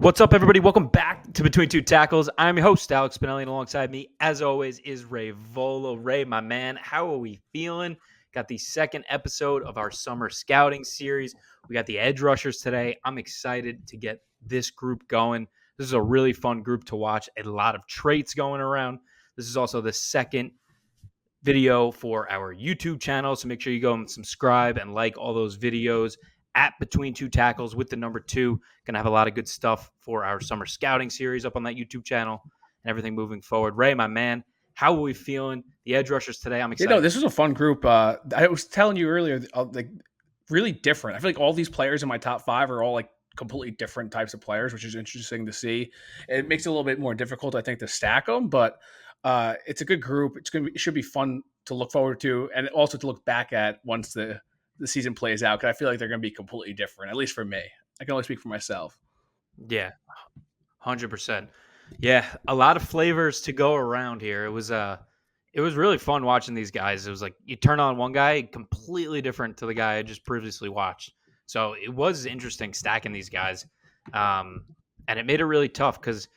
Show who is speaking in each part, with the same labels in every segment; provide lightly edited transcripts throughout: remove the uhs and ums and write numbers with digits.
Speaker 1: What's up, everybody? Welcome back to Between Two Tackles. I'm your host, Alex Spinelli, and alongside me, as always, is Ray Volo. Ray, my man, how are we feeling? Got the second episode of our summer scouting series. We got the edge rushers today. I'm excited to get this group going. This is a really fun group to watch. A lot of traits going around. This is also the second video for our YouTube channel, so make sure you go and subscribe and like all those videos at Between Two Tackles with the number 2. Gonna have a lot of good stuff for our summer scouting series up on that YouTube channel and everything moving forward. Ray, my man, how are we feeling? The edge rushers today. I'm excited.
Speaker 2: This was a fun group. I was telling you earlier, like really different. I feel like all these players in my top 5 are all like completely different types of players, which is interesting to see. It makes it a little bit more difficult, I think, to stack them, but it's a good group. It should be fun to look forward to, and also to look back at once the season plays out. Because I feel like they're going to be completely different, at least for me. I can only speak for myself.
Speaker 1: Yeah, 100%. Yeah, a lot of flavors to go around here. It was really fun watching these guys. It was like you turn on one guy, completely different to the guy I just previously watched. So it was interesting stacking these guys, and it made it really tough because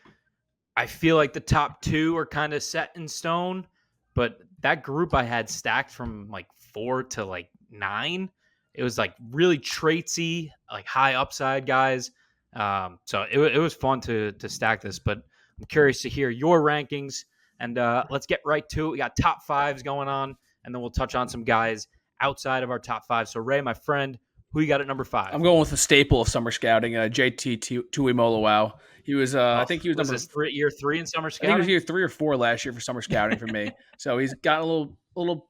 Speaker 1: I feel like the top 2 are kind of set in stone, but that group I had stacked from like 4 to like 9, it was like really traitsy, like high upside guys. So it was fun to stack this, but I'm curious to hear your rankings. And let's get right to it. We got top 5s going on, and then we'll touch on some guys outside of our top 5. So Ray, my friend, who you got at number 5?
Speaker 2: I'm going with a staple of summer scouting, JT Tuimoloau. He was, I think he was
Speaker 1: was
Speaker 2: number
Speaker 1: this year 3 in summer
Speaker 2: I think he was
Speaker 1: scouting?
Speaker 2: year 3 or 4 last year for summer scouting for me. So he's got a little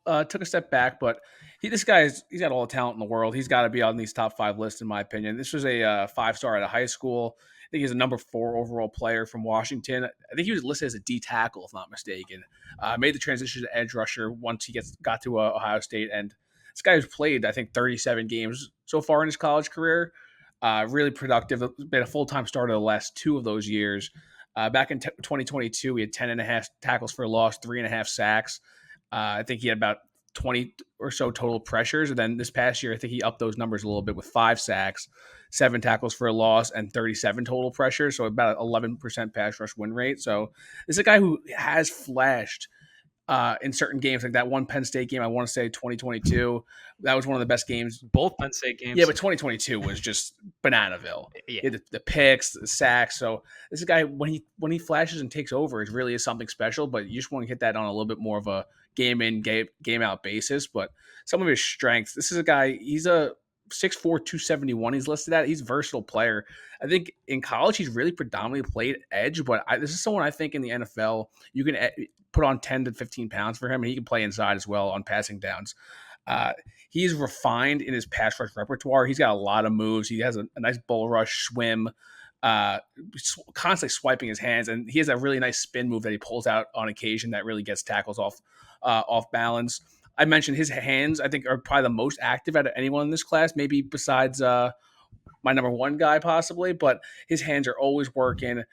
Speaker 2: took a step back, but he's got all the talent in the world. He's got to be on these top 5 lists in my opinion. This was a 5-star out of high school. I think he's a number 4 overall player from Washington. I think he was listed as a D tackle, if not mistaken. Made the transition to edge rusher once he got to Ohio State, and this guy has played I think 37 games so far in his college career. Really productive. Been a full-time starter the last 2 of those years. Back in 2022, he had 10 and a half tackles for a loss, 3.5 sacks. I think he had about 20 or so total pressures. And then this past year, I think he upped those numbers a little bit with 5 sacks, 7 tackles for a loss, and 37 total pressures. So about 11% pass rush win rate. So this is a guy who has flashed in certain games, like that one Penn State game, I want to say 2022. That was one of the best games.
Speaker 1: Both Penn State games.
Speaker 2: Yeah, but 2022 was just Bananaville.
Speaker 1: Yeah.
Speaker 2: He had the picks, the sacks. So this is a guy when he flashes and takes over, it really is something special. But you just want to hit that on a little bit more of a game in, game out basis. But some of his strengths. This is a guy. He's a 6'4", 271. He's listed at. He's a versatile player. I think in college he's really predominantly played edge, but this is someone I think in the NFL you can put on 10 to 15 pounds for him, and he can play inside as well on passing downs. He's refined in his pass rush repertoire. He's got a lot of moves. He has a nice bull rush, swim, constantly swiping his hands, and he has a really nice spin move that he pulls out on occasion that really gets tackles off balance. I mentioned his hands, I think, are probably the most active out of anyone in this class, maybe besides my number 1 guy possibly, but his hands are always working,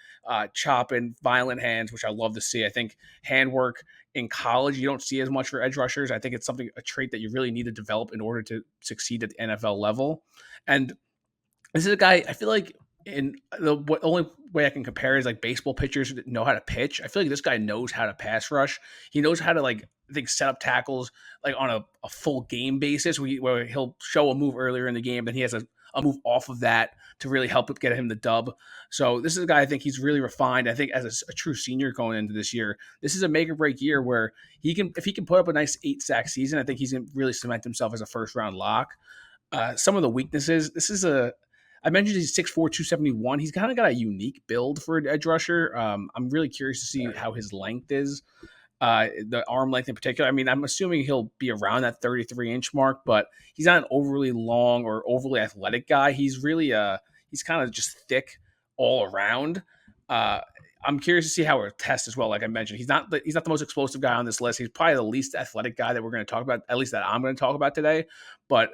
Speaker 2: chopping, violent hands, which I love to see. I think handwork in college, you don't see as much for edge rushers. I think it's a trait that you really need to develop in order to succeed at the NFL level. And this is a guy, I feel like in the only way I can compare is like baseball pitchers know how to pitch. I feel like this guy knows how to pass rush. He knows how to I think set up tackles like on a full game basis where he'll show a move earlier in the game, then he has a move off of that to really help get him the dub. So this is a guy I think he's really refined. I think as a true senior going into this year, this is a make or break year where if he can put up a nice 8-sack season, I think he's going to really cement himself as a first round lock. Some of the weaknesses, I mentioned he's 6'4", 271. He's kind of got a unique build for an edge rusher. I'm really curious to see how his length is, the arm length in particular. I mean, I'm assuming he'll be around that 33-inch mark, but he's not an overly long or overly athletic guy. He's really he's kind of just thick all around. I'm curious to see how it tests as well. Like I mentioned, he's not the most explosive guy on this list. He's probably the least athletic guy that we're going to talk about, at least that I'm going to talk about today. But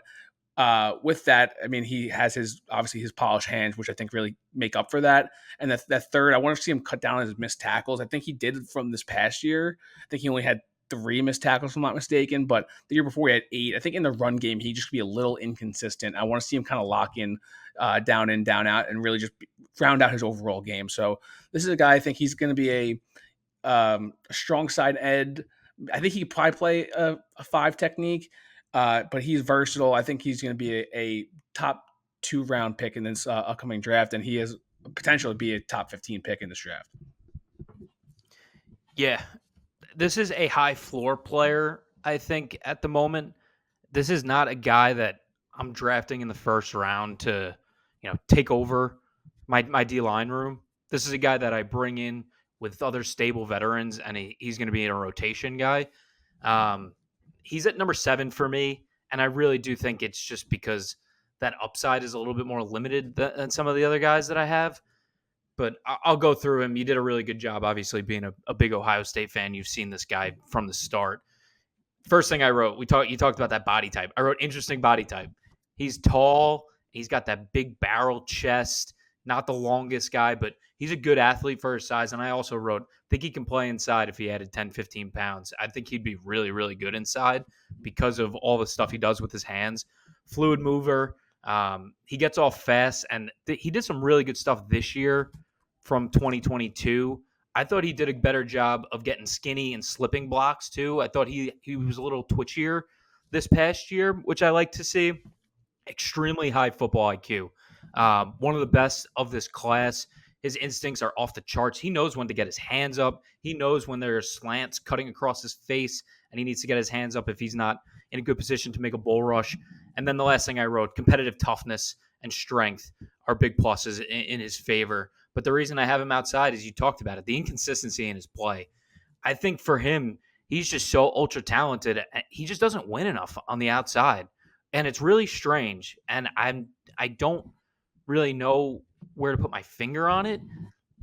Speaker 2: with that, I mean, he has obviously his polished hands, which I think really make up for that. And that third, I want to see him cut down on his missed tackles. I think he did from this past year. I think he only had 3 missed tackles, if I'm not mistaken. But the year before, he had 8. I think in the run game, he just be a little inconsistent. I want to see him kind of lock in down in, down out, and really just round out his overall game. So this is a guy I think he's going to be a strong side end. I think he could probably play a 5 technique, but he's versatile. I think he's going to be a top 2 round pick in this upcoming draft, and he has potential to be a top 15 pick in this draft.
Speaker 1: Yeah, this is a high floor player, I think, at the moment. This is not a guy that I'm drafting in the first round to, take over my D line room. This is a guy that I bring in with other stable veterans, and he's going to be a rotation guy. He's at number 7 for me, and I really do think it's just because that upside is a little bit more limited than some of the other guys that I have. But I'll go through him. You did a really good job, obviously, being a big Ohio State fan. You've seen this guy from the start. First thing I wrote, you talked about that body type. I wrote interesting body type. He's tall. He's got that big barrel chest. Not the longest guy, but he's a good athlete for his size. And I also wrote, think he can play inside if he added 10, 15 pounds. I think he'd be really, really good inside because of all the stuff he does with his hands. Fluid mover. He gets off fast, and he did some really good stuff this year from 2022. I thought he did a better job of getting skinny and slipping blocks too. I thought he was a little twitchier this past year, which I like to see. Extremely high football IQ. One of the best of this class. His instincts are off the charts. He knows when to get his hands up. He knows when there are slants cutting across his face, and he needs to get his hands up if he's not in a good position to make a bull rush. And then the last thing I wrote, competitive toughness and strength are big pluses in his favor. But the reason I have him outside is you talked about it, the inconsistency in his play. I think for him, he's just so ultra talented. He just doesn't win enough on the outside. And it's really strange. And I don't really know where to put my finger on it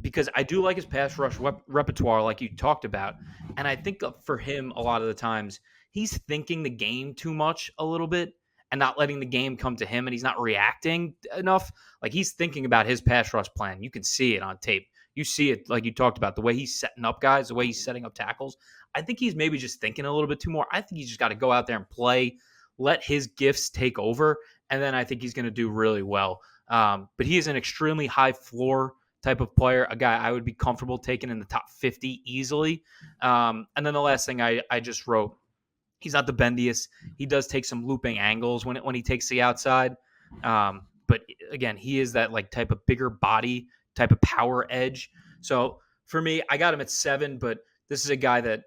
Speaker 1: because I do like his pass rush repertoire like you talked about. And I think for him, a lot of the times, he's thinking the game too much a little bit and not letting the game come to him, and he's not reacting enough. Like, he's thinking about his pass rush plan. You can see it on tape. You see it, like you talked about, the way he's setting up guys, the way he's setting up tackles. I think he's maybe just thinking a little bit too more. I think he's just got to go out there and play, let his gifts take over, and then I think he's going to do really well. But he is an extremely high floor type of player, a guy I would be comfortable taking in the top 50 easily. And then the last thing I just wrote, he's not the bendiest. He does take some looping angles when he takes the outside. But again, he is that like type of bigger body, type of power edge. So for me, I got him at 7, but this is a guy that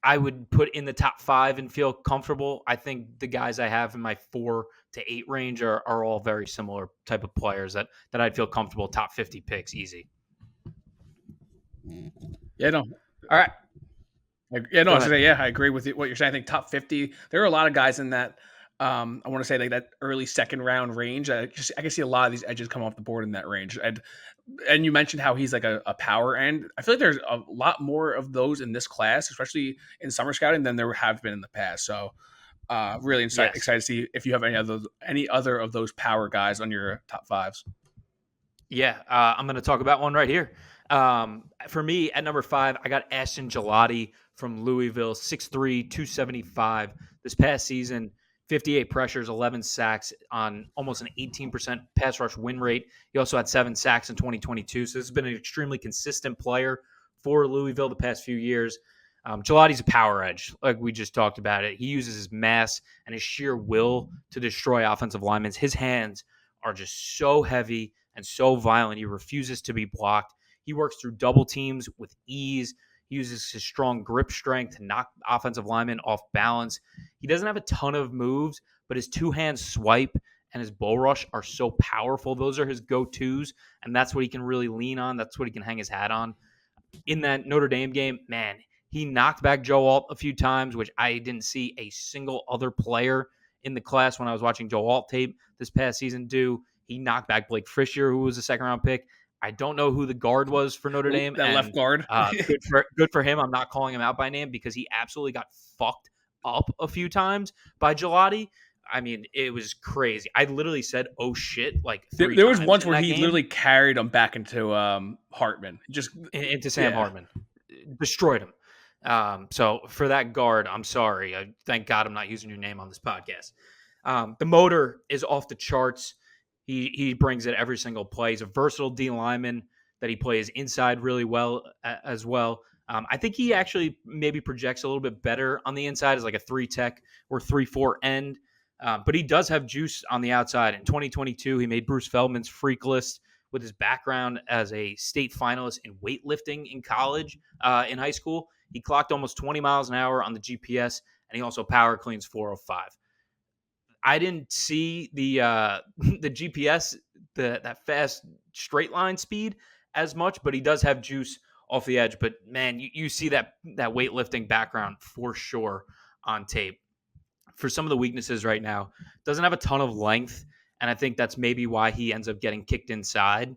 Speaker 1: I would put in the top 5 and feel comfortable. I think the guys I have in my 4 to 8 range are all very similar type of players that I'd feel comfortable top 50 picks easy.
Speaker 2: Yeah, no.
Speaker 1: All right.
Speaker 2: I agree with what you're saying. I think top 50, there are a lot of guys in that. I want to say like that early second round range. I can see a lot of these edges come off the board in that range. And you mentioned how he's like a power end. I feel like there's a lot more of those in this class, especially in summer scouting, than there have been in the past. So really excited to see if you have any other of those power guys on your top 5s.
Speaker 1: Yeah, I'm going to talk about one right here. For me, at number 5, I got Ashton Gillotte from Louisville, 6'3", 275. This past season, 58 pressures, 11 sacks on almost an 18% pass rush win rate. He also had 7 sacks in 2022. So this has been an extremely consistent player for Louisville the past few years. Gilotte's a power edge, like we just talked about it. He uses his mass and his sheer will to destroy offensive linemen. His hands are just so heavy and so violent. He refuses to be blocked. He works through double teams with ease. He uses his strong grip strength to knock offensive linemen off balance. He doesn't have a ton of moves, but his two-hand swipe and his bull rush are so powerful. Those are his go-tos, and that's what he can really lean on. That's what he can hang his hat on. In that Notre Dame game, man, he knocked back Joe Alt a few times, which I didn't see a single other player in the class when I was watching Joe Alt tape this past season do. He knocked back Blake Fisher, who was a second-round pick. I don't know who the guard was for Notre Dame.
Speaker 2: That left guard.
Speaker 1: Good for him. I'm not calling him out by name because he absolutely got fucked up a few times by Gillotte. I mean, it was crazy. I literally said, "Oh shit!" Like
Speaker 2: there was once where he literally carried him back into Hartman, just
Speaker 1: into Sam Hartman, destroyed him. So for that guard, I'm sorry. Thank God I'm not using your name on this podcast. The motor is off the charts. He brings it every single play. He's a versatile D lineman that he plays inside really well as well. I think he actually maybe projects a little bit better on the inside as like a 3 tech or 3-4 end. But he does have juice on the outside. In 2022, he made Bruce Feldman's freak list with his background as a state finalist in weightlifting in college, in high school. He clocked almost 20 miles an hour on the GPS, and he also power cleans 405. I didn't see the the GPS, that fast straight line speed as much, but he does have juice off the edge. But man, you see that weightlifting background for sure on tape. For some of the weaknesses right now, doesn't have a ton of length, and I think that's maybe why he ends up getting kicked inside.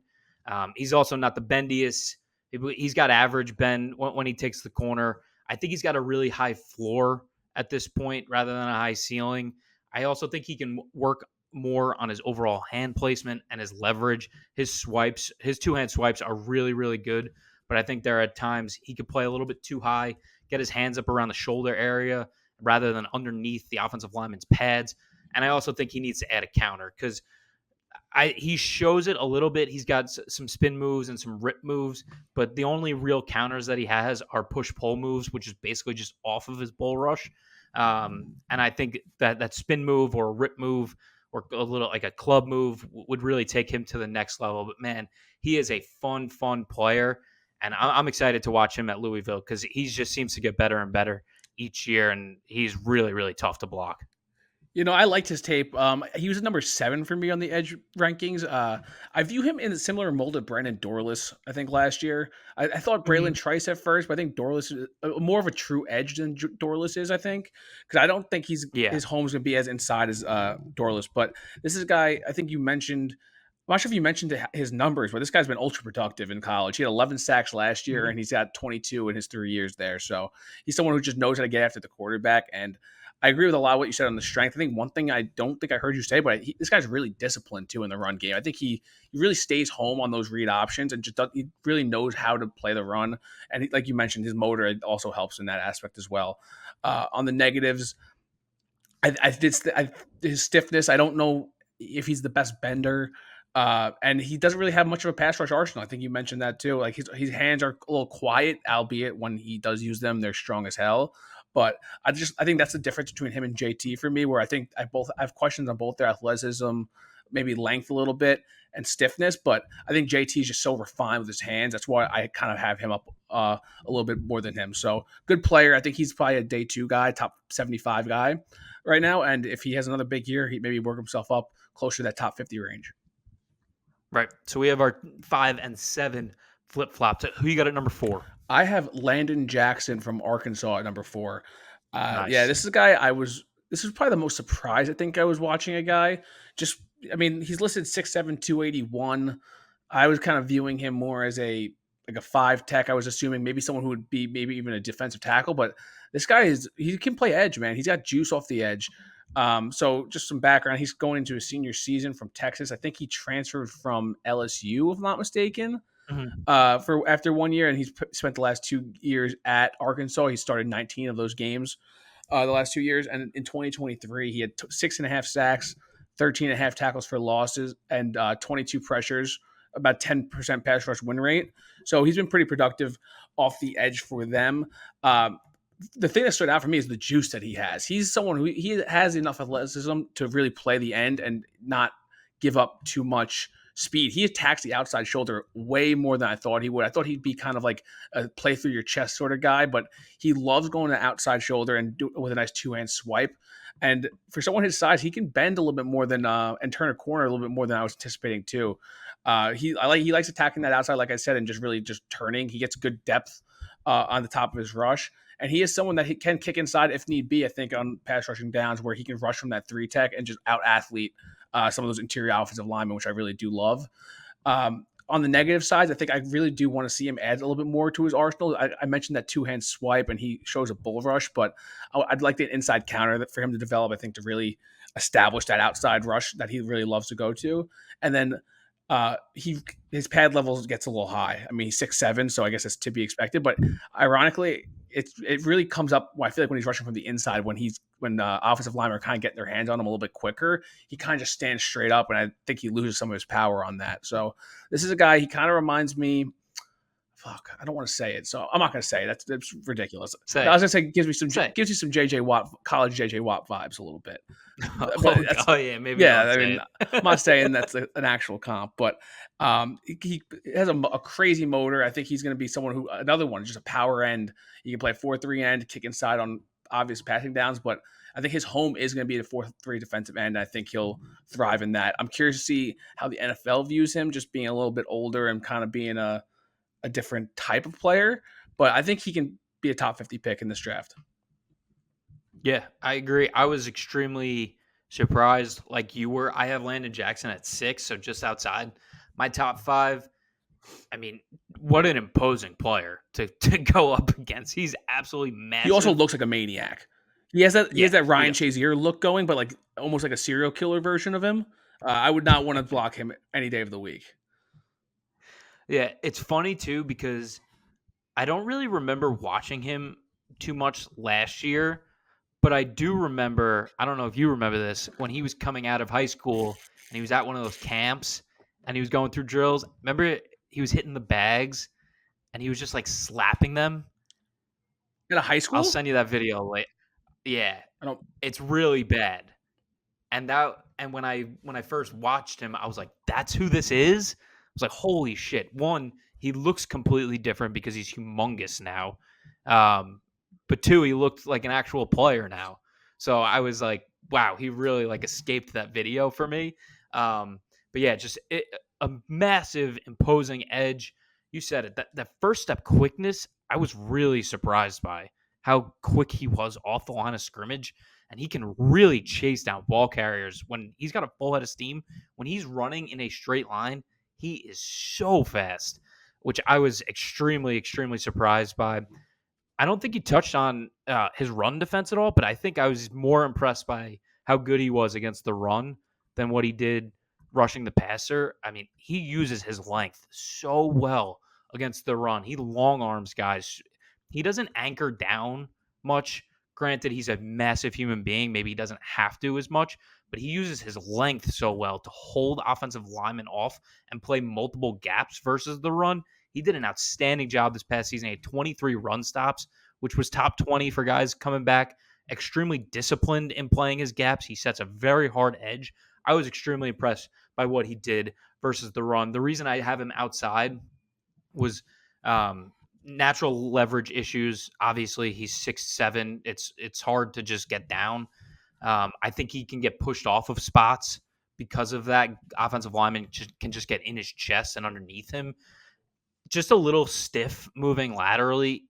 Speaker 1: He's also not the bendiest. He's got average bend when he takes the corner. I think he's got a really high floor at this point rather than a high ceiling. I also think he can work more on his overall hand placement and his leverage. His swipes, his two-hand swipes are really, really good, but I think there are times he could play a little bit too high, get his hands up around the shoulder area rather than underneath the offensive lineman's pads. And I also think he needs to add a counter because he shows it a little bit. He's got some spin moves and some rip moves, but the only real counters that he has are push pull moves, which is basically just off of his bull rush. And I think that spin move or a rip move or a little like a club move would really take him to the next level. But man, he is a fun player, and I'm excited to watch him at Louisville because he just seems to get better and better each year, and he's really, really tough to block.
Speaker 2: I liked his tape. He was at number 7 for me on the edge rankings. I view him in a similar mold to Brandon Dorlus, I think, last year. I thought Braylon Trice at first, but I think Dorlus is more of a true edge than Dorlus is, I think. Because I don't think
Speaker 1: Yeah.
Speaker 2: his home's going to be as inside as Dorlus. But this is a guy, I think you mentioned, I'm not sure if you mentioned his numbers, but this guy's been ultra productive in college. He had 11 sacks last year, and he's got 22 in his 3 years there. So he's someone who just knows how to get after the quarterback. And I agree with a lot of what you said on the strength. I think one thing I don't think I heard you say, but this guy's really disciplined too in the run game. I think he really stays home on those read options and he really knows how to play the run. And like you mentioned, his motor also helps in that aspect as well. On the negatives, his stiffness. I don't know if he's the best bender. And he doesn't really have much of a pass rush arsenal. I think you mentioned that too. Like his hands are a little quiet, albeit when he does use them, they're strong as hell. But I think that's the difference between him and JT for me, where I think I have questions on both their athleticism, maybe length a little bit, and stiffness. But I think JT is just so refined with his hands. That's why I kind of have him up a little bit more than him. So good player. I think he's probably a day 2 guy, top 75 guy right now. And if he has another big year, he maybe work himself up closer to that top 50 range.
Speaker 1: Right. So we have our 5 and 7 flip flops. Who you got at number 4?
Speaker 2: I have Landon Jackson from Arkansas at number 4.
Speaker 1: Nice.
Speaker 2: Yeah, this is a guy this is probably the most surprised I think I was watching a guy. He's listed 6'7", 281. I was kind of viewing him more as a 5 tech. I was assuming maybe someone who would be maybe even a defensive tackle, but this guy he can play edge, man. He's got juice off the edge. So just some background. He's going into his senior season from Texas. I think he transferred from LSU, if I'm not mistaken. For after 1 year, and he's spent the last 2 years at Arkansas. He started 19 of those games the last 2 years, and in 2023 he had 6.5 sacks, 13.5 tackles for losses, and 22 pressures, about 10% pass rush win rate. So he's been pretty productive off the edge for them. The thing that stood out for me is the juice that he has. He's someone who he has enough athleticism to really play the end and not give up too much speed. He attacks the outside shoulder way more than I thought he would. I thought he'd be kind of like a play through your chest sort of guy, but he loves going to the outside shoulder and do with a nice 2-hand swipe. And for someone his size, he can bend a little bit more than and turn a corner a little bit more than I was anticipating too. He likes attacking that outside, like I said, and just turning. He gets good depth on the top of his rush. And he is someone that he can kick inside if need be, I think, on pass rushing downs where he can rush from that 3 tech and just out athlete some of those interior offensive linemen, which I really do love. On the negative side, I think I really do want to see him add a little bit more to his arsenal. I mentioned that 2-hand swipe, and he shows a bull rush, but I'd like the inside counter for him to develop, I think, to really establish that outside rush that he really loves to go to. And then his pad levels gets a little high. I mean, he's 6'7", so I guess that's to be expected. But ironically, it really comes up. I feel like when he's rushing from the inside, when offensive linemen are kind of getting their hands on him a little bit quicker, he kind of just stands straight up, and I think he loses some of his power on that. So this is a guy. He kind of reminds me. Fuck, I don't want to say it, so I'm not going to say it. That's ridiculous.
Speaker 1: Say
Speaker 2: I was
Speaker 1: it.
Speaker 2: going to say
Speaker 1: Say
Speaker 2: gives you some JJ Watt, college JJ Watt vibes a little bit.
Speaker 1: oh, oh, yeah, maybe
Speaker 2: Yeah,
Speaker 1: don't
Speaker 2: I
Speaker 1: say
Speaker 2: mean, I'm
Speaker 1: it.
Speaker 2: not saying that's an actual comp, but he has a crazy motor. I think he's going to be someone who another one, just a power end. He can play 4-3 end, kick inside on obvious passing downs, but I think his home is going to be the 4-3 defensive end. I think he'll thrive in that. I'm curious to see how the NFL views him, just being a little bit older and kind of being a different type of player. But I think he can be a top 50 pick in this draft.
Speaker 1: Yeah, I agree. I was extremely surprised, like you were. I have Landon Jackson at 6, so just outside my top 5. I mean, what an imposing player to go up against. He's absolutely
Speaker 2: He also
Speaker 1: massive.
Speaker 2: looks like a maniac. He has that
Speaker 1: He
Speaker 2: Ryan
Speaker 1: does.
Speaker 2: Shazier look going, but like almost like a serial killer version of him. I would not want to block him any day of the week.
Speaker 1: Yeah, it's funny too because I don't really remember watching him too much last year, but I do remember, I don't know if you remember this, when he was coming out of high school and he was at one of those camps and he was going through drills. Remember he was hitting the bags and he was just like slapping them.
Speaker 2: In a high
Speaker 1: I'll
Speaker 2: school,
Speaker 1: send you that video later. Yeah,
Speaker 2: I don't.
Speaker 1: it's really bad. And when I first watched him, I was like, that's who this is? I was like, holy shit. One, he looks completely different because he's humongous now. Um, but two, he looked like an actual player now. So I was like, wow, he really like escaped that video for me. But yeah, a massive imposing edge. You said it. That first step quickness, I was really surprised by how quick he was off the line of scrimmage, and he can really chase down ball carriers when he's got a full head of steam. When he's running in a straight line, he is so fast, which I was extremely, extremely surprised by. I don't think he touched on his run defense at all, but I think I was more impressed by how good he was against the run than what he did rushing the passer. I mean, he uses his length so well against the run. He long arms guys. He doesn't anchor down much. Granted, he's a massive human being. Maybe he doesn't have to as much, but he uses his length so well to hold offensive linemen off and play multiple gaps versus the run. He did an outstanding job this past season. He had 23 run stops, which was top 20 for guys coming back. Extremely disciplined in playing his gaps. He sets a very hard edge. I was extremely impressed by what he did versus the run. The reason I have him outside was natural leverage issues. Obviously, he's 6'7". It's hard to just get down. I think he can get pushed off of spots because of that. Offensive lineman can just get in his chest and underneath him. Just a little stiff moving laterally.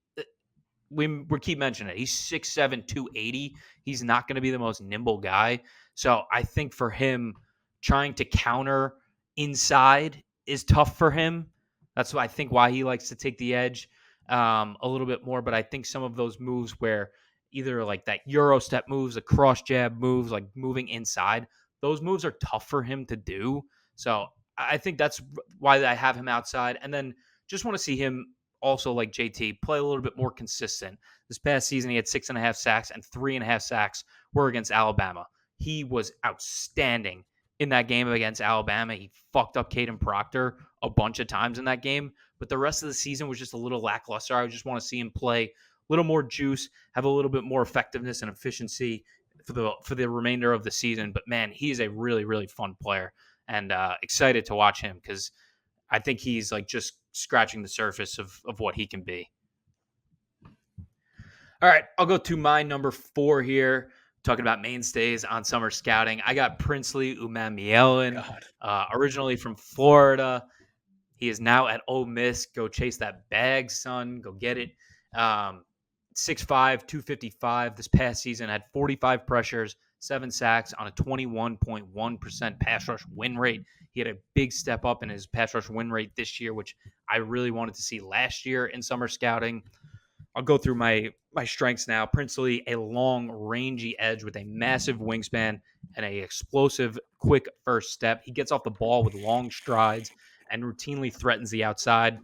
Speaker 1: We keep mentioning it. He's 6'7", 280. He's not going to be the most nimble guy. So I think for him, trying to counter inside is tough for him. That's why I think why he likes to take the edge a little bit more. But I think some of those moves where either like that Euro step moves, the cross jab moves, like moving inside, those moves are tough for him to do. So I think that's why I have him outside. And then just want to see him also, like JT, play a little bit more consistent. This past season, he had 6.5 sacks, and 3.5 sacks were against Alabama. He was outstanding in that game against Alabama. He fucked up Caden Proctor a bunch of times in that game, but the rest of the season was just a little lackluster. I just want to see him play a little more juice, have a little bit more effectiveness and efficiency for the remainder of the season. But man, he is a really, really fun player, and excited to watch him because I think he's like just scratching the surface of what he can be. All right, I'll go to my number 4 here. Talking about mainstays on summer scouting, I got Princely Umanmielen, originally from Florida. He is now at Ole Miss. Go chase that bag, son. Go get it. 6'5", 255 this past season, had 45 pressures, 7 sacks on a 21.1% pass rush win rate. He had a big step up in his pass rush win rate this year, which I really wanted to see last year in summer scouting. I'll go through my strengths now. Princely, a long, rangy edge with a massive wingspan and a explosive, quick first step. He gets off the ball with long strides and routinely threatens the outside.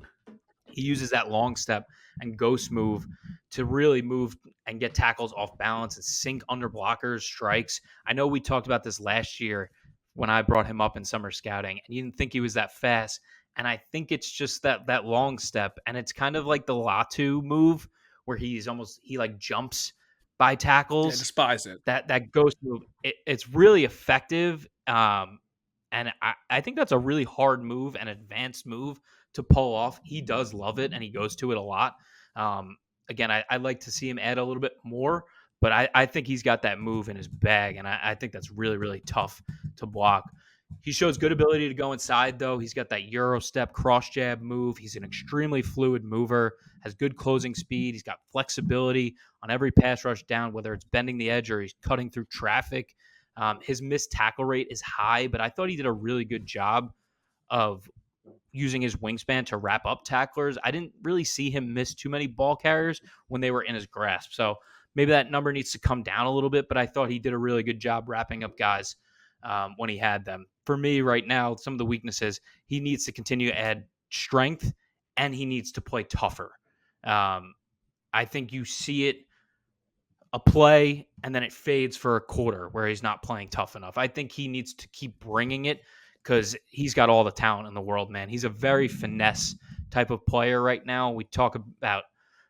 Speaker 1: He uses that long step and ghost move to really move and get tackles off balance and sink under blockers, strikes. I know we talked about this last year when I brought him up in summer scouting, and you didn't think he was that fast. And I think it's just that long step, and it's kind of like the Latu move where he like jumps by
Speaker 2: Yeah,
Speaker 1: tackles.
Speaker 2: despise it.
Speaker 1: That ghost move, it's really effective. And I think that's a really hard move, an advanced move to pull off. He does love it, and he goes to it a lot. Again, I'd like to see him add a little bit more, but I think he's got that move in his bag, and I think that's really, really tough to block. He shows good ability to go inside, though. He's got that Euro step cross jab move. He's an extremely fluid mover, has good closing speed. He's got flexibility on every pass rush down, whether it's bending the edge or he's cutting through traffic. His missed tackle rate is high, but I thought he did a really good job of using his wingspan to wrap up tacklers. I didn't really see him miss too many ball carriers when they were in his grasp. So maybe that number needs to come down a little bit, but I thought he did a really good job wrapping up guys when he had them. For me right now, some of the weaknesses, he needs to continue to add strength and he needs to play tougher. I think you see it a play and then it fades for a quarter where he's not playing tough enough. I think he needs to keep bringing it because he's got all the talent in the world, man. He's a very finesse type of player right now. We talk about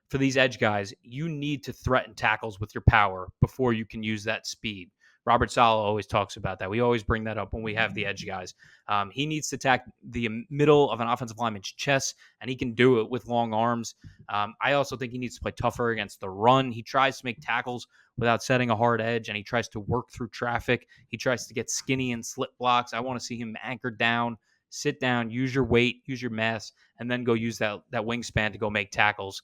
Speaker 1: for these edge guys, you need to threaten tackles with your power before you can use that speed. Robert Saleh always talks about that. We always bring that up when we have the edge guys. He needs to attack the middle of an offensive lineman's chest, and he can do it with long arms. I also think he needs to play tougher against the run. He tries to make tackles without setting a hard edge, and he tries to work through traffic. He tries to get skinny and slip blocks. I want to see him anchored down, sit down, use your weight, use your mass, and then go use that wingspan to go make tackles.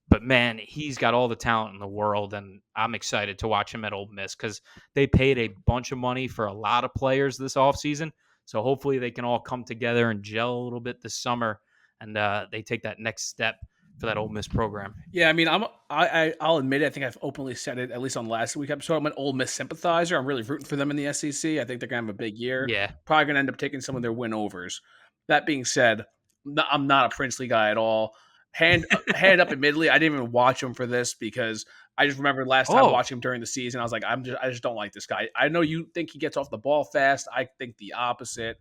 Speaker 1: But man, he's got all the talent in the world, and I'm excited to watch him at Ole Miss because they paid a bunch of money for a lot of players this offseason. So hopefully they can all come together and gel a little bit this summer, and they take that next step for that Ole Miss program.
Speaker 2: Yeah, I mean, I'll admit it. I think I've openly said it at least on last week's episode. I'm an Ole Miss sympathizer. I'm really rooting for them in the SEC. I think they're gonna have a big year.
Speaker 1: Yeah,
Speaker 2: Probably gonna end up taking some of their win overs. That being said, I'm not a Princely guy at all. Hand up, admittedly, I didn't even watch him for this because I just remember last time watching him during the season. I was like, I just don't like this guy. I know you think he gets off the ball fast. I think the opposite.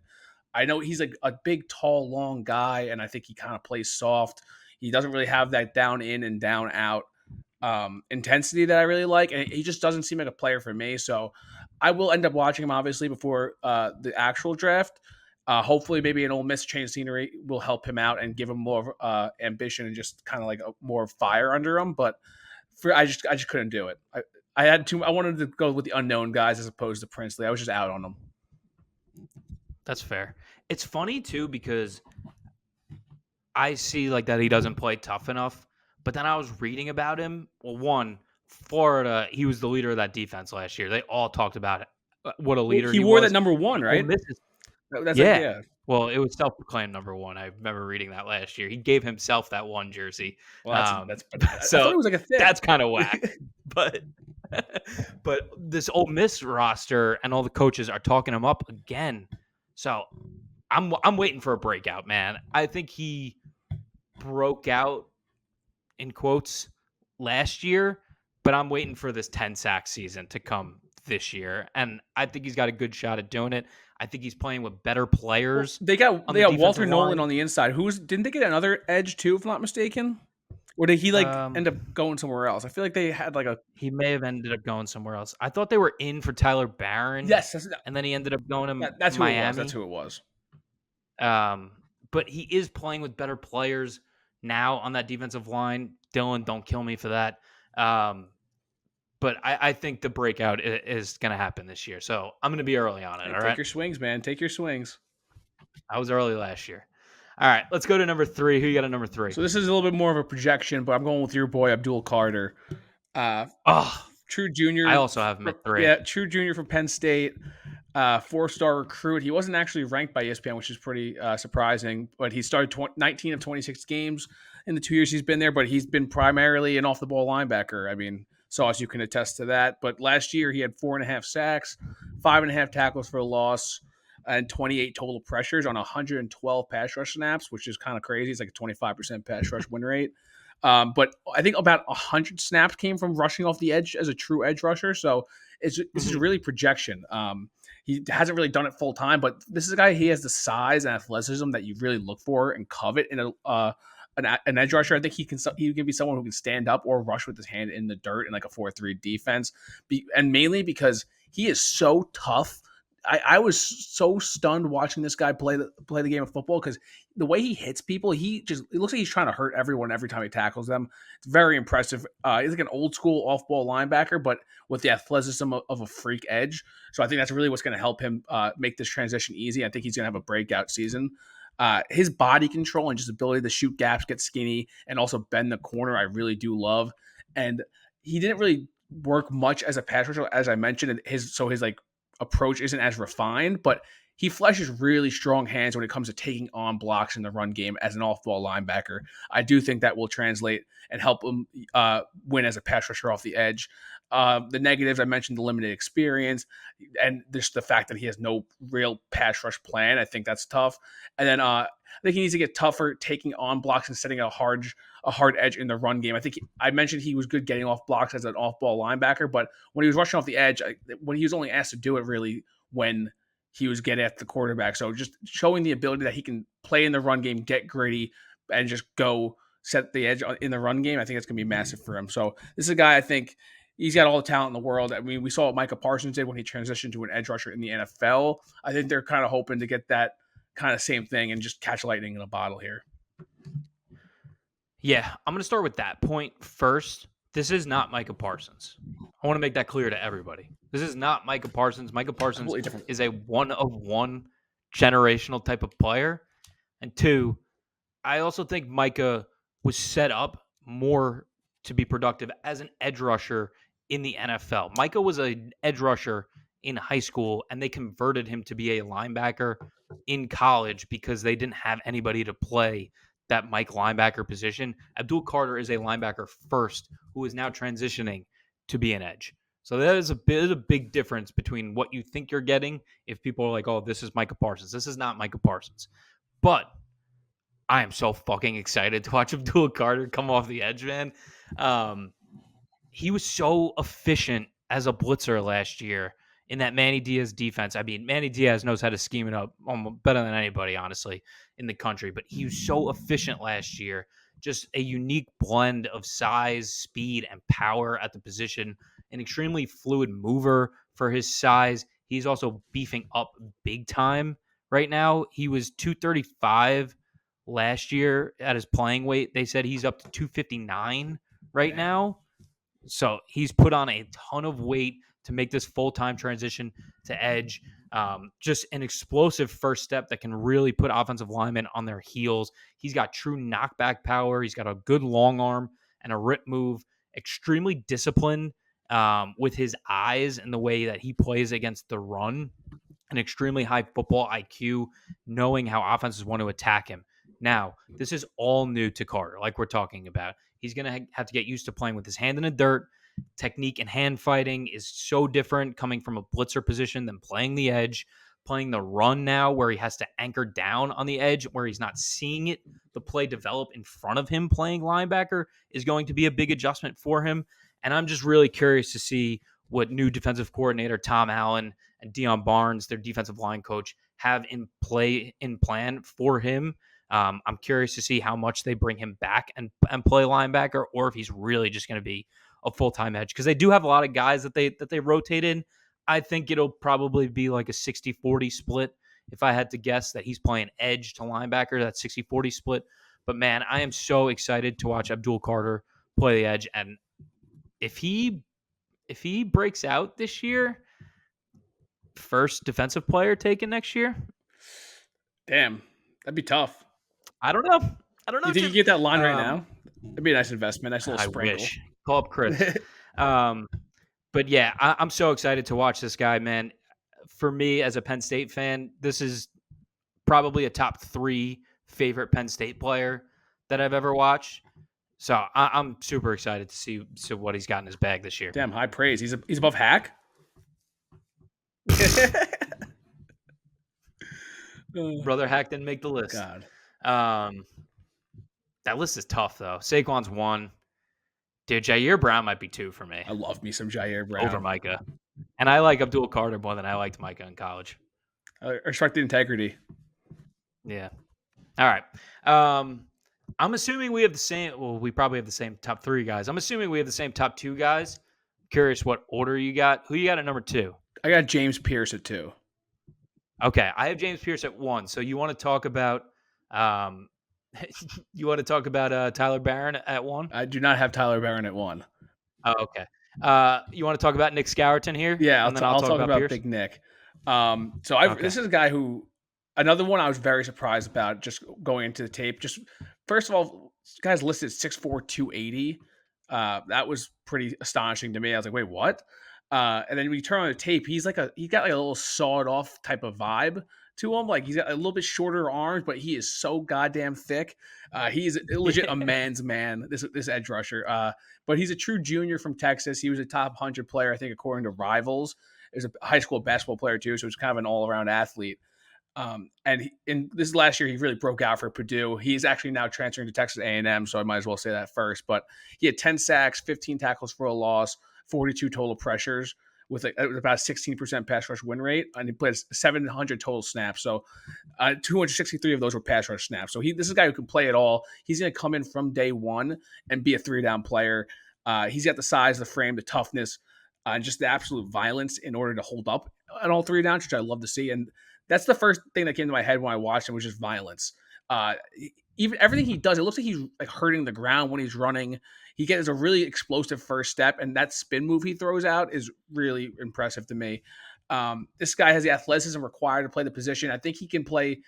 Speaker 2: I know he's a big, tall, long guy, and I think he kind of plays soft. He doesn't really have that down in and down out intensity that I really like, and he just doesn't seem like a player for me. So I will end up watching him obviously before the actual draft. Hopefully, maybe an Ole Miss change scenery will help him out and give him more ambition and just kind of like more fire under him. But I just couldn't do it. I wanted to go with the unknown guys as opposed to Princely. I was just out on them.
Speaker 1: That's fair. It's funny too because I see like that he doesn't play tough enough, but then I was reading about him. Well, one, Florida, he was the leader of that defense last year. They all talked about it. What a leader
Speaker 2: he wore
Speaker 1: was.
Speaker 2: that number one, right?
Speaker 1: That's yeah. Well, it was self-proclaimed number one. I remember reading that last year. He gave himself that one jersey.
Speaker 2: Well, that's
Speaker 1: so
Speaker 2: it was like a thing.
Speaker 1: That's kind of whack. but this Ole Miss roster and all the coaches are talking him up again. So I'm waiting for a breakout, man. I think he broke out in quotes last year, but I'm waiting for this 10 sack season to come this year, and I think he's got a good shot at doing it. I think he's playing with better players.
Speaker 2: They got Walter Nolan on the inside. Didn't they get another edge too, if I'm not mistaken? Or did he end up going somewhere else? I feel like they had
Speaker 1: he may have ended up going somewhere else. I thought they were in for Tyler Barron.
Speaker 2: Yes,
Speaker 1: and then he ended up going to
Speaker 2: that's
Speaker 1: Miami.
Speaker 2: That's who it was.
Speaker 1: But he is playing with better players now on that defensive line. Dylan, don't kill me for that. But I think the breakout is going to happen this year. So I'm going to be early on it. All right.
Speaker 2: Take your swings, man. Take your swings.
Speaker 1: I was early last year. All right. Let's go to number 3. Who you got at number 3?
Speaker 2: So this is a little bit more of a projection, but I'm going with your boy, Abdul Carter. True junior.
Speaker 1: I also have him at 3.
Speaker 2: Yeah. True junior from Penn State. 4-star recruit. He wasn't actually ranked by ESPN, which is pretty surprising, but he started 19 of 26 games in the 2 years he's been there, but he's been primarily an off-the-ball linebacker. I mean, Sauce, you can attest to that. But last year he had 4.5 sacks, 5.5 tackles for a loss, and 28 total pressures on 112 pass rush snaps, which is kind of crazy. It's like a 25% pass rush win rate. But I think about 100 snaps came from rushing off the edge as a true edge rusher. So this is
Speaker 1: Mhm.
Speaker 2: really projection. He hasn't really done it full time, but this is a guy. He has the size and athleticism that you really look for and covet in an edge rusher. I think he can be someone who can stand up or rush with his hand in the dirt in like a 4-3 defense, and mainly because he is so tough. I was so stunned watching this guy play the game of football because the way he hits people, it looks like he's trying to hurt everyone every time he tackles them. It's very impressive. He's like an old school off ball linebacker, but with the athleticism of a freak edge. So I think that's really what's going to help him make this transition easy. I think he's going to have a breakout season. His body control and just ability to shoot gaps, get skinny, and also bend the corner, I really do love. And he didn't really work much as a pass rusher, as I mentioned. And his like approach isn't as refined, but he flashes really strong hands when it comes to taking on blocks in the run game as an off-ball linebacker. I do think that will translate and help him win as a pass rusher off the edge. The negatives, I mentioned the limited experience and just the fact that he has no real pass rush plan. I think that's tough. And then I think he needs to get tougher taking on blocks and setting a hard edge in the run game. I mentioned he was good getting off blocks as an off-ball linebacker, but when he was rushing off the edge, when he was only asked to do it really when he was getting at the quarterback. So just showing the ability that he can play in the run game, get gritty, and just go set the edge in the run game. I think it's going to be massive for him. So this is a guy I think he's got all the talent in the world. I mean, we saw what Micah Parsons did when he transitioned to an edge rusher in the NFL. I think they're kind of hoping to get that kind of same thing and just catch lightning in a bottle here.
Speaker 1: Yeah, I'm going to start with that point first. This is not Micah Parsons. I want to make that clear to everybody. This is not Micah Parsons. Micah Parsons is a one-of-one generational type of player. And two, I also think Micah was set up more to be productive as an edge rusher in the NFL. Micah was an edge rusher in high school, and they converted him to be a linebacker in college because they didn't have anybody to play that Mike linebacker position. Abdul Carter is a linebacker first who is now transitioning to be an edge. So that is a big difference between what you think you're getting if people are like, oh, this is Micah Parsons. This is not Micah Parsons. But I am so fucking excited to watch Abdul Carter come off the edge, man. He was so efficient as a blitzer last year in that Manny Diaz defense. I mean, Manny Diaz knows how to scheme it up almost better than anybody, honestly, in the country. But he was so efficient last year. Just a unique blend of size, speed, and power at the position. An extremely fluid mover for his size. He's also beefing up big time right now. He was 235 last year at his playing weight. They said he's up to 259 right now. So he's put on a ton of weight to make this full-time transition to edge. Just an explosive first step that can really put offensive linemen on their heels. He's got true knockback power. He's got a good long arm and a rip move. Extremely disciplined with his eyes and the way that he plays against the run. An extremely high football IQ, knowing how offenses want to attack him. Now, this is all new to Carter, like we're talking about. He's going to have to get used to playing with his hand in the dirt. Technique and hand fighting is so different coming from a blitzer position than playing the edge. Playing the run now, where he has to anchor down on the edge, where he's not seeing it, the play develop in front of him playing linebacker, is going to be a big adjustment for him. And I'm just really curious to see what new defensive coordinator Tom Allen and Deion Barnes, their defensive line coach, have in plan for him. I'm curious to see how much they bring him back and play linebacker, or if he's really just going to be a full-time edge, because they do have a lot of guys that they rotate in. I think it'll probably be like a 60-40 split. If I had to guess that he's playing edge to linebacker, that 60-40 split. But man, I am so excited to watch Abdul Carter play the edge. And if he breaks out this year, first defensive player taken next year.
Speaker 2: Damn, that'd be tough.
Speaker 1: I don't know.
Speaker 2: You think you get that line right now? That'd be a nice investment, nice little sprinkle.
Speaker 1: Wish. Call up Chris. But yeah, I'm so excited to watch this guy, man. For me, as a Penn State fan, this is probably a top 3 favorite Penn State player that I've ever watched. So I'm super excited to see what he's got in his bag this year.
Speaker 2: Damn, high praise. He's above Hack.
Speaker 1: Brother Hack didn't make the list.
Speaker 2: God.
Speaker 1: That list is tough though. Saquon's 1. Dude, Jair Brown might be 2 for me
Speaker 2: I love me some Jair
Speaker 1: over
Speaker 2: Brown.
Speaker 1: Micah. And I like Abdul Carter more than I liked Micah in college.
Speaker 2: I respect the integrity.
Speaker 1: Yeah. All right. I'm assuming we have the same. Well, we probably have the same top 3 guys. I'm assuming we have the same top 2 guys. Curious what order you got. Who you got at number 2?
Speaker 2: I got James Pierce at 2.
Speaker 1: Okay, I have James Pierce at 1. So you want to talk about Tyler Barron at 1?
Speaker 2: I do not have Tyler Barron at 1.
Speaker 1: Oh, okay. You want to talk about Nick Scourton here?
Speaker 2: Yeah,
Speaker 1: And then
Speaker 2: I'll talk about
Speaker 1: Pierce?
Speaker 2: Big Nick.
Speaker 1: Okay.
Speaker 2: This is a guy who, another one I was very surprised about just going into the tape. Just first of all, this guy's listed 6'4", 280. That was pretty astonishing to me. I was like, wait, what? And then when you turn on the tape, he got like a little sawed off type of vibe to him. Like he's got a little bit shorter arms, but he is so goddamn thick. He's legit a man's man. This edge rusher. But he's a true junior from Texas. He was a top 100 player, I think, according to Rivals. He was a high school basketball player too, so he's kind of an all around athlete. In this last year, he really broke out for Purdue. He's actually now transferring to Texas A&M, so I might as well say that first. But he had 10 sacks, 15 tackles for a loss, 42 total pressures with about a 16% pass rush win rate, and he played 700 total snaps. So 263 of those were pass rush snaps. So this is a guy who can play it all. He's going to come in from day one and be a 3-down player. He's got the size, the frame, the toughness, and just the absolute violence in order to hold up on all 3 downs, which I love to see. And that's the first thing that came to my head when I watched him, was just violence. Even everything he does, it looks like he's like hurting the ground when he's running. He gets a really explosive first step, and that spin move he throws out is really impressive to me. This guy has the athleticism required to play the position. I think he can play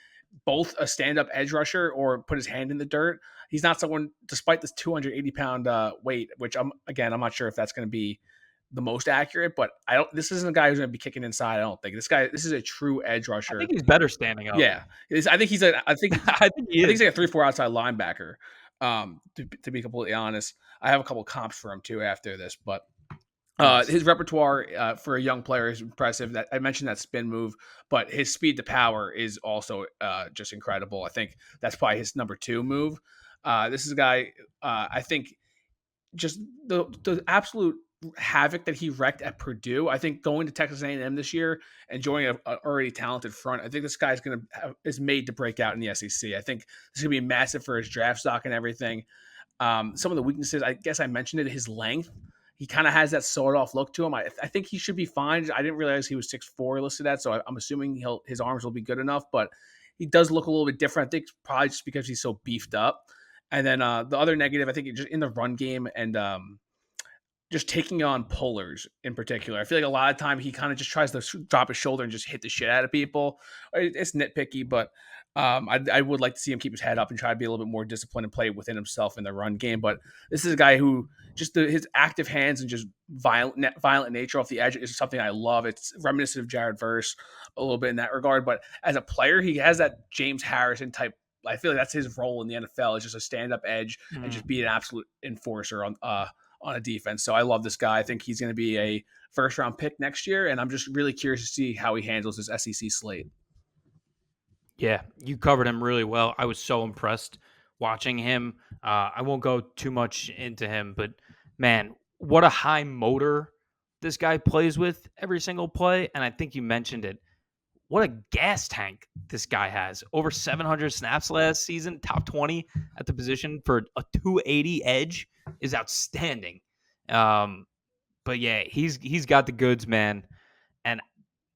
Speaker 2: both a stand-up edge rusher or put his hand in the dirt. He's not someone, despite this 280-pound weight, which I'm not sure if that's going to be the most accurate, but this isn't a guy who's going to be kicking inside. I don't think this is a true edge rusher.
Speaker 1: I think he's better standing up.
Speaker 2: Yeah, I think he's
Speaker 1: I think
Speaker 2: he's like a 3-4 outside linebacker. To be completely honest, I have a couple comps for him too after this, but his repertoire for a young player is impressive. That I mentioned that spin move, but his speed to power is also just incredible. I think that's probably his number 2 move. This is a guy I think just the absolute havoc that he wrecked at Purdue. I think going to Texas A&M this year and joining an already talented front, I think this guy's is made to break out in the SEC. I think this is going to be massive for his draft stock and everything. Some of the weaknesses, I guess I mentioned it, his length. He kind of has that sawed off look to him. I think he should be fine. I didn't realize he was 6'4" listed at, so I'm assuming his arms will be good enough, but he does look a little bit different. I think probably just because he's so beefed up. And then the other negative, I think, just in the run game and just taking on pullers in particular. I feel like a lot of time he kind of just tries to drop his shoulder and just hit the shit out of people. It's nitpicky, but I would like to see him keep his head up and try to be a little bit more disciplined and play within himself in the run game. But this is a guy who just his active hands and just violent nature off the edge is something I love. It's reminiscent of Jared Verse a little bit in that regard. But as a player, he has that James Harrison type. I feel like that's his role in the NFL, is just a stand-up edge and just be an absolute enforcer on a defense. So I love this guy. I think he's going to be a first-round pick next year, and I'm just really curious to see how he handles his SEC slate.
Speaker 1: Yeah, you covered him really well. I was so impressed watching him. I won't go too much into him, but man, what a high motor this guy plays with every single play. And I think you mentioned it. What a gas tank this guy has. Over 700 snaps last season, top 20 at the position for a 280 edge is outstanding. But yeah, he's got the goods, man. And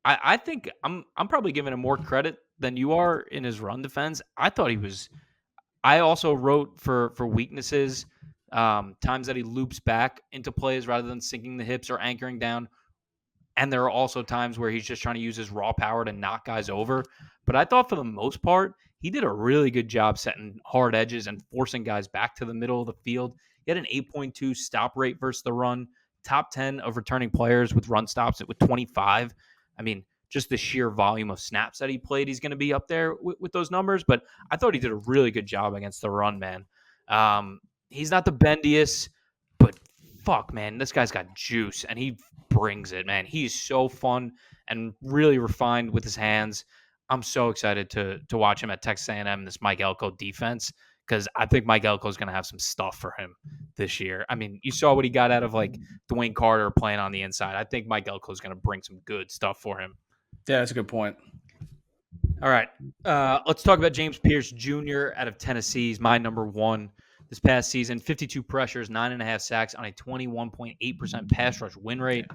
Speaker 1: I think I'm probably giving him more credit than you are in his run defense. I also wrote for weaknesses, times that he loops back into plays rather than sinking the hips or anchoring down. And there are also times where he's just trying to use his raw power to knock guys over. But I thought for the most part, he did a really good job setting hard edges and forcing guys back to the middle of the field. He had an 8.2 stop rate versus the run, top 10 of returning players with run stops with 25. I mean, just the sheer volume of snaps that he played, he's going to be up there with those numbers. But I thought he did a really good job against the run, man. He's not the bendiest, but fuck, man, this guy's got juice, and he brings it, man. He's so fun and really refined with his hands. I'm so excited to watch him at Texas A&M, this Mike Elko defense, because I think Mike Elko is going to have some stuff for him this year. I mean, you saw what he got out of like Dwayne Carter playing on the inside. I think Mike Elko is going to bring some good stuff for him.
Speaker 2: Yeah, that's a good point.
Speaker 1: All right. Let's talk about James Pierce Jr. out of Tennessee. He's my number one this past season. 52 pressures, 9.5 sacks on a 21.8% pass rush win rate.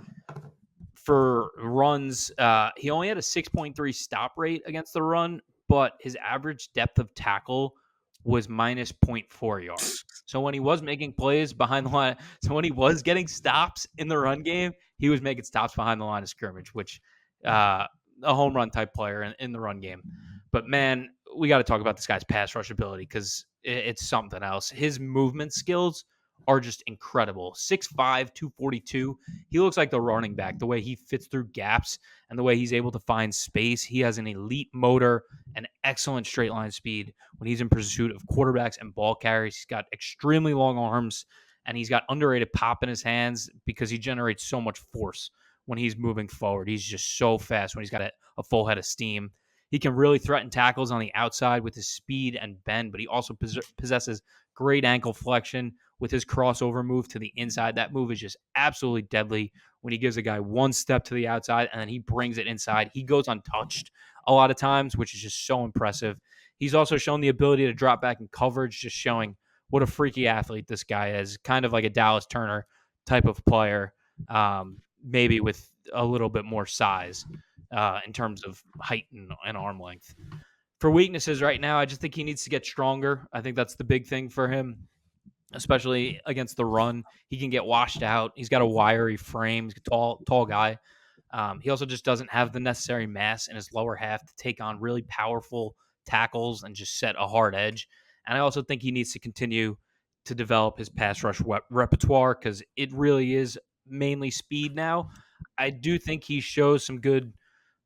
Speaker 1: For runs, he only had a 6.3 stop rate against the run, but his average depth of tackle was minus 0.4 yards. So when he was making plays behind the line, so when he was getting stops in the run game, he was making stops behind the line of scrimmage, which a home run type player in the run game. But man, we got to talk about this guy's pass rush ability because it's something else. His movement skills are just incredible. 6'5", 242. He looks like the running back, the way he fits through gaps and the way he's able to find space. He has an elite motor and excellent straight line speed when he's in pursuit of quarterbacks and ball carriers. He's got extremely long arms, and he's got underrated pop in his hands because he generates so much force when he's moving forward. He's just so fast when he's got a full head of steam. He can really threaten tackles on the outside with his speed and bend, but he also possesses great ankle flexion with his crossover move to the inside. That move is just absolutely deadly when he gives a guy one step to the outside and then he brings it inside. He goes untouched a lot of times, which is just so impressive. He's also shown the ability to drop back in coverage, just showing what a freaky athlete this guy is. Kind of like a Dallas Turner type of player, maybe with a little bit more size in terms of height and arm length. For weaknesses right now, I just think he needs to get stronger. I think that's the big thing for him, especially against the run. He can get washed out. He's got a wiry frame. He's a tall guy. He also just doesn't have the necessary mass in his lower half to take on really powerful tackles and just set a hard edge. And I also think he needs to continue to develop his pass rush repertoire because it really is mainly speed now. I do think he shows some good,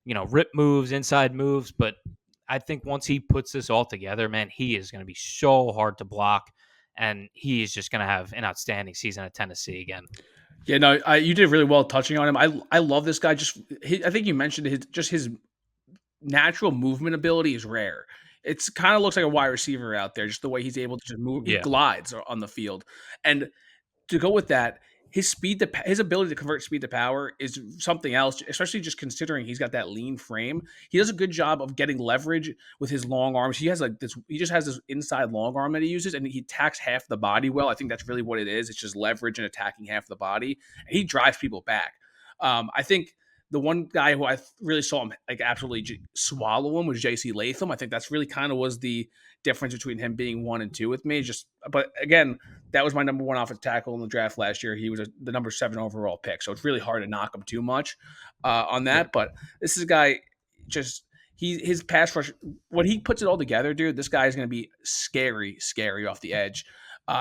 Speaker 1: rip moves, inside moves, but I think once he puts this all together, man, he is going to be so hard to block, and he is just going to have an outstanding season at Tennessee again.
Speaker 2: Yeah, no, you did really well touching on him. I love this guy. I think you mentioned his natural movement ability is rare. It's kind of looks like a wide receiver out there, just the way he's able to just move. He glides on the field, and to go with that, his ability to convert speed to power is something else. Especially just considering he's got that lean frame, he does a good job of getting leverage with his long arms. He has like this. He just has this inside long arm that he uses, and he attacks half the body well. I think that's really what it is. It's just leverage and attacking half the body. And he drives people back. I think the one guy who I really saw him like absolutely swallow him was J.C. Latham. I think that's really kind of was the difference between him being 1 and 2 with me. But again, that was my number one offensive tackle in the draft last year. He was the number 7 overall pick, so it's really hard to knock him too much on that. Yeah. But this is a guy his pass rush, when he puts it all together, dude, this guy is going to be scary off the edge.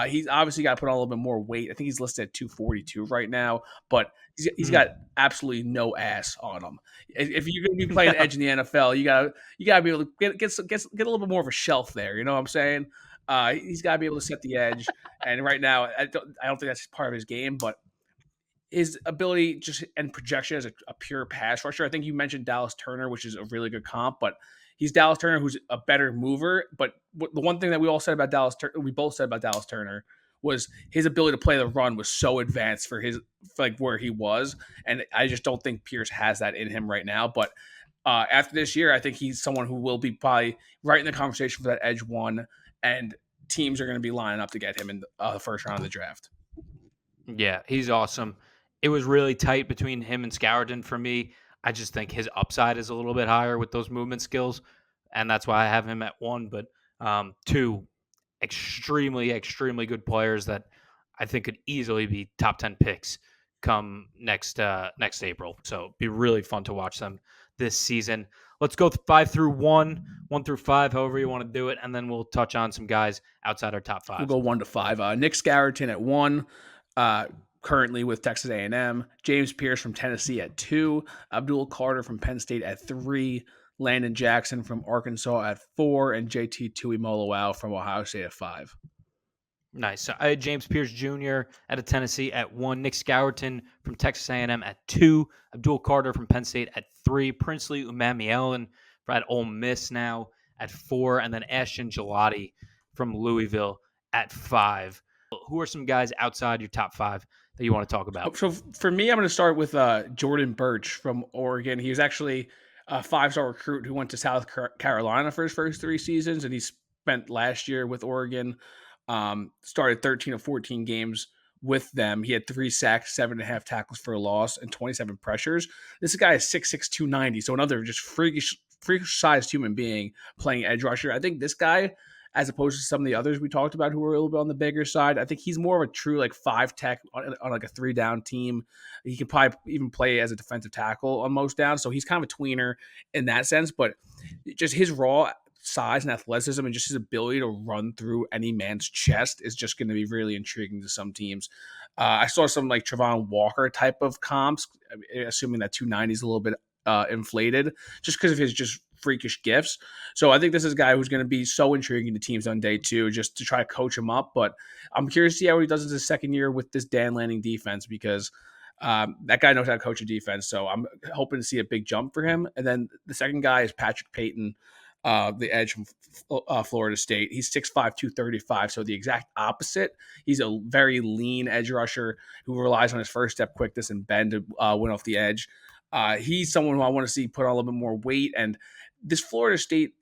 Speaker 2: He's obviously got to put on a little bit more weight. I think he's listed at 242 right now, but he's got absolutely no ass on him. If you're going to be playing edge in the NFL, you gotta be able to get a little bit more of a shelf there. You know what I'm saying? He's got to be able to set the edge. And right now, I don't think that's part of his game, but his ability and projection as a pure pass rusher. I think you mentioned Dallas Turner, which is a really good comp, but he's Dallas Turner, who's a better mover. But the one thing that we both said about Dallas Turner was his ability to play the run was so advanced for where he was. And I just don't think Pierce has that in him right now. But after this year, I think he's someone who will be probably right in the conversation for that edge one. And teams are going to be lining up to get him in the first round of the draft.
Speaker 1: Yeah, he's awesome. It was really tight between him and Scourton for me. I just think his upside is a little bit higher with those movement skills, and that's why I have him at 1. But 2 extremely, extremely good players that I think could easily be top 10 picks come next April. So it'd be really fun to watch them this season. Let's go 5 through 1 through 5, however you want to do it, and then we'll touch on some guys outside our top 5.
Speaker 2: We'll go 1 to 5. Nick Scourton at 1. Currently with Texas A&M, James Pierce from Tennessee at 2, Abdul Carter from Penn State at 3, Landon Jackson from Arkansas at 4, and JT Tuimoloau from Ohio State at 5.
Speaker 1: Nice. So I had James Pierce Jr. out of Tennessee at 1, Nick Scourton from Texas A&M at 2, Abdul Carter from Penn State at 3, Princely Umanmielen at Ole Miss now at 4, and then Ashton Gillotte from Louisville at 5. Who are some guys outside your top 5 that you want to talk about?
Speaker 2: So for me, I'm going to start with Jordan Birch from Oregon. He was actually a 5-star recruit who went to South Carolina for his first 3 seasons, and he spent last year with Oregon. Started 13 of 14 games with them. He had 3 sacks, 7.5 tackles for a loss, and 27 pressures. This guy is 6'6", 290, so another just freakish-sized human being playing edge rusher. I think this guy, as opposed to some of the others we talked about who were a little bit on the bigger side, I think he's more of a true like 5 tech on like a 3-down team. He can probably even play as a defensive tackle on most downs, so he's kind of a tweener in that sense. But just his raw size and athleticism and just his ability to run through any man's chest is just going to be really intriguing to some teams. I saw some like Travon Walker type of comps, assuming that 290 is a little bit inflated just because of his just freakish gifts. So I think this is a guy who's going to be so intriguing to teams on day 2 just to try to coach him up. But I'm curious to see how he does in his second year with this Dan Lanning defense because that guy knows how to coach a defense. So I'm hoping to see a big jump for him. And then the second guy is Patrick Payton, the edge from Florida State. He's 6'5", 235, so the exact opposite. He's a very lean edge rusher who relies on his first step quickness and bend to win off the edge. He's someone who I want to see put on a little bit more weight. And this Florida State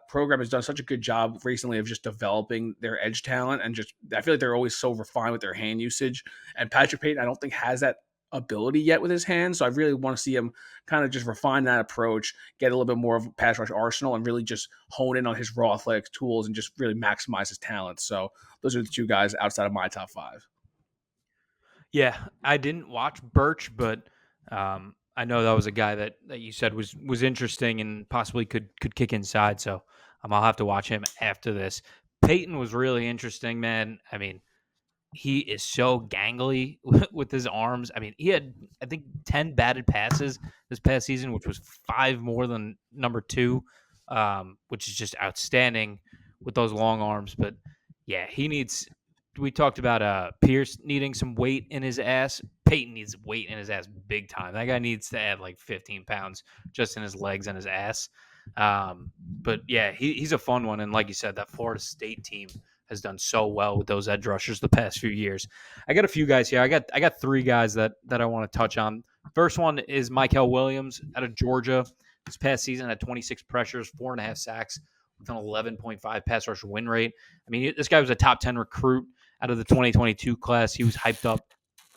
Speaker 2: program has done such a good job recently of just developing their edge talent. And just I feel like they're always so refined with their hand usage. And Patrick Payton, I don't think has that ability yet with his hands. So I really want to see him kind of just refine that approach, get a little bit more of a pass rush arsenal, and really just hone in on his raw athletic tools and just really maximize his talent. So those are the 2 guys outside of my top 5.
Speaker 1: Yeah, I didn't watch Birch, but I know that was a guy that you said was interesting and possibly could kick inside. So I'll have to watch him after this. Peyton was really interesting, man. I mean, he is so gangly with his arms. I mean, he had, I think, 10 batted passes this past season, which was 5 more than number 2, which is just outstanding with those long arms. But yeah, he needs. We talked about Pierce needing some weight in his ass. Peyton needs weight in his ass big time. That guy needs to add like 15 pounds just in his legs and his ass. But yeah, he's a fun one. And like you said, that Florida State team has done so well with those edge rushers the past few years. I got a few guys here. I got 3 guys that I want to touch on. First one is Mykel Williams out of Georgia. This past season had 26 pressures, 4.5 sacks with an 11.5 pass rush win rate. I mean, this guy was a top 10 recruit out of the 2022 class. He was hyped up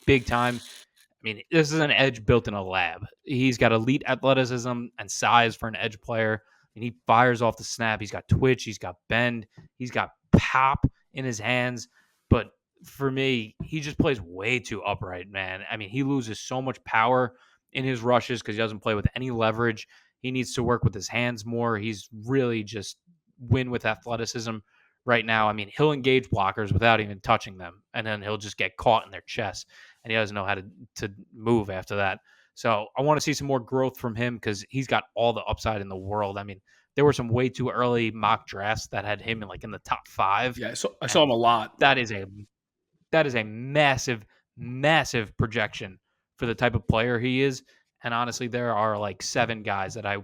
Speaker 1: big time. I mean, this is an edge built in a lab. He's got elite athleticism and size for an edge player, and he fires off the snap. He's got twitch. He's got bend. He's got pop in his hands. But for me, he just plays way too upright, man. I mean, he loses so much power in his rushes because he doesn't play with any leverage. He needs to work with his hands more. He's really just win with athleticism right now. I mean, he'll engage blockers without even touching them, and then he'll just get caught in their chest, and he doesn't know how to move after that. So I want to see some more growth from him because he's got all the upside in the world. I mean, there were some way too early mock drafts that had him in the top 5.
Speaker 2: Yeah, so I saw him a lot.
Speaker 1: That is a massive, massive projection for the type of player he is. And honestly, there are like 7 guys that I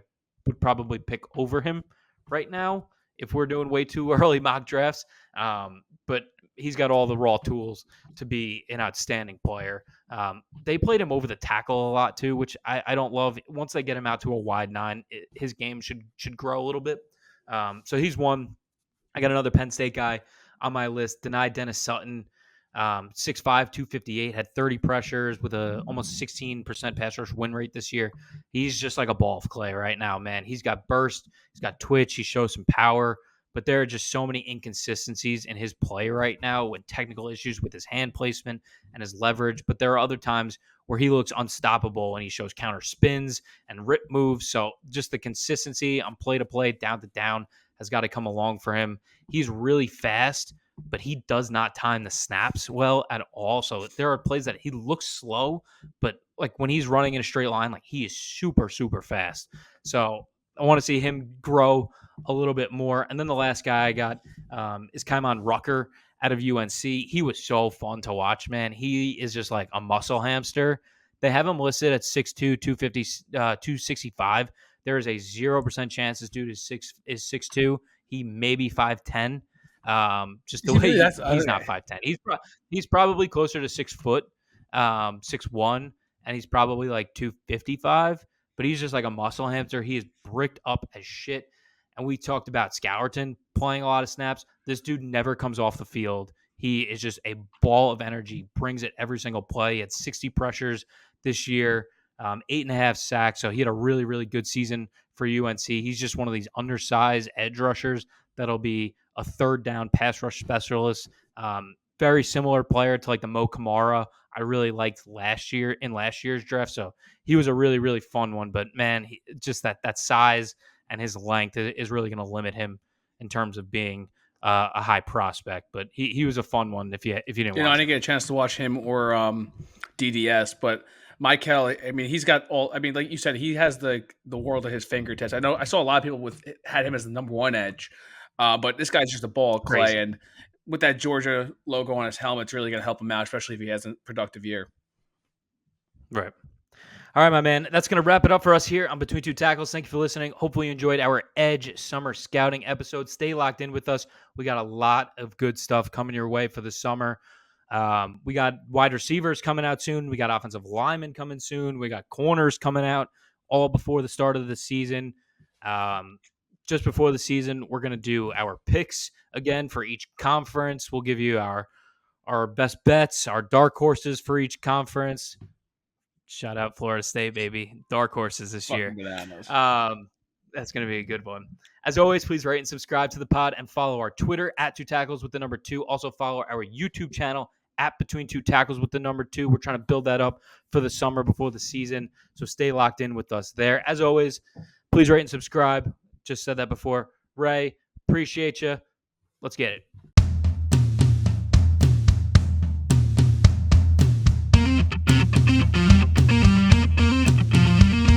Speaker 1: would probably pick over him right now if we're doing way too early mock drafts. But he's got all the raw tools to be an outstanding player. They played him over the tackle a lot too, which I don't love. Once they get him out to a wide 9, his game should grow a little bit. So he's one. I got another Penn State guy on my list, Dani Dennis Sutton. 6'5", 258, had 30 pressures with a almost 16% pass rush win rate this year. He's just like a ball of clay right now, man. He's got burst, he's got twitch, he shows some power, but there are just so many inconsistencies in his play right now with technical issues with his hand placement and his leverage. But there are other times where he looks unstoppable and he shows counter spins and rip moves. So just the consistency on play to play, down to down has got to come along for him. He's really fast, but he does not time the snaps well at all. So there are plays that he looks slow, but like when he's running in a straight line, like he is super, super fast. So I want to see him grow a little bit more. And then the last guy I got is Kaimon Rucker out of UNC. He was so fun to watch, man. He is just like a muscle hamster. They have him listed at 6'2", 250, 265. There is a 0% chance this dude is 6'2". He may be 5'10". Just the
Speaker 2: Is he
Speaker 1: way
Speaker 2: really? That's
Speaker 1: he's not
Speaker 2: okay.
Speaker 1: 5'10". He's probably closer to 6 foot, 6'1", and he's probably like 255. But he's just like a muscle hamster. He is bricked up as shit. And we talked about Scourton playing a lot of snaps. This dude never comes off the field. He is just a ball of energy, brings it every single play. He had 60 pressures this year, 8.5 sacks. So he had a really, really good season for UNC. He's just one of these undersized edge rushers that'll be a third down pass rush specialist. Very similar player to like the Mo Kamara I really liked last year's draft. So he was a really, really fun one. But man, just that size and his length is really going to limit him in terms of being a high prospect. But he was a fun one if you didn't
Speaker 2: I
Speaker 1: watch
Speaker 2: didn't
Speaker 1: him.
Speaker 2: get a chance to watch him or DDS, but Michael, I mean, he's got all. I mean, like you said, he has the world at his fingertips. I know I saw a lot of people had him as the number one edge, but this guy's just a ball of clay,
Speaker 1: Crazy.
Speaker 2: and with that Georgia logo on his helmet, it's really going to help him out, especially if he has a productive year.
Speaker 1: Right. All right, my man. That's going to wrap it up for us here on Between Two Tackles. Thank you for listening. Hopefully, you enjoyed our Edge Summer Scouting episode. Stay locked in with us. We got a lot of good stuff coming your way for the summer. We got wide receivers coming out soon. We got offensive linemen coming soon. We got corners coming out all before the start of the season. Just before the season, we're going to do our picks again for each conference. We'll give you our best bets, our dark horses for each conference. Shout out Florida State, baby. Dark horses this
Speaker 2: Fucking
Speaker 1: year.
Speaker 2: bananas.
Speaker 1: That's going to be a good one. As always, please rate and subscribe to the pod and follow our Twitter at 2tackles with the number 2. Also follow our YouTube channel at Between Two Tackles with the number 2. We're trying to build that up for the summer before the season. So stay locked in with us there. As always, please rate and subscribe. Just said that before. Ray, appreciate you. Let's get it.